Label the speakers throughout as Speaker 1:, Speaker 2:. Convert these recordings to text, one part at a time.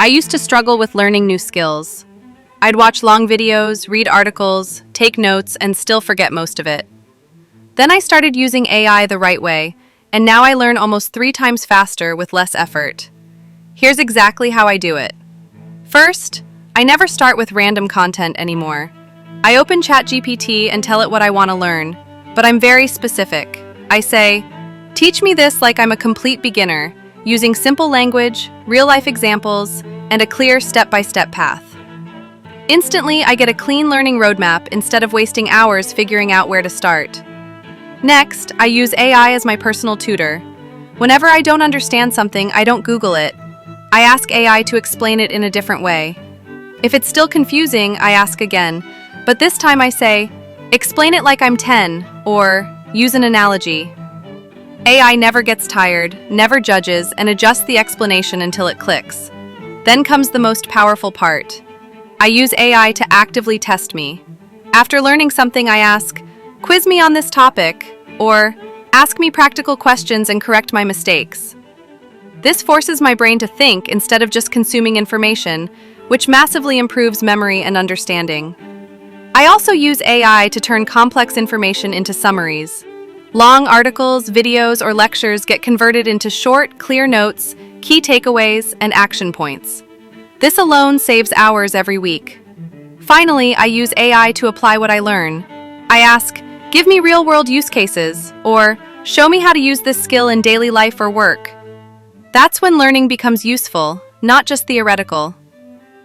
Speaker 1: I used to struggle with learning new skills. I'd watch long videos, read articles, take notes, and still forget most of it. Then I started using AI the right way, and now I learn almost 3 times faster with less effort. Here's exactly how I do it. First, I never start with random content anymore. I open ChatGPT and tell it what I want to learn, but I'm very specific. I say, teach me this like I'm a complete beginner, using simple language, real-life examples, and a clear step-by-step path. Instantly, I get a clean learning roadmap instead of wasting hours figuring out where to start. Next, I use AI as my personal tutor. Whenever I don't understand something, I don't Google it. I ask AI to explain it in a different way. If it's still confusing, I ask again, but this time I say, explain it like I'm 10, or use an analogy. AI never gets tired, never judges, and adjusts the explanation until it clicks. Then comes the most powerful part. I use AI to actively test me. After learning something, I ask, quiz me on this topic, or ask me practical questions and correct my mistakes. This forces my brain to think instead of just consuming information, which massively improves memory and understanding. I also use AI to turn complex information into summaries. Long articles, videos, or lectures get converted into short, clear notes, key takeaways, and action points. This alone saves hours every week. Finally, I use AI to apply what I learn. I ask, give me real-world use cases, or show me how to use this skill in daily life or work. That's when learning becomes useful, not just theoretical.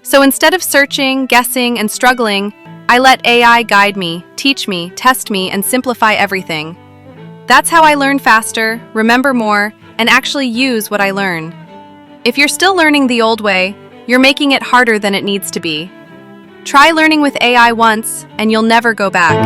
Speaker 1: So instead of searching, guessing, and struggling, I let AI guide me, teach me, test me, and simplify everything. That's how I learn faster, remember more, and actually use what I learn. If you're still learning the old way, you're making it harder than it needs to be. Try learning with AI once, and you'll never go back.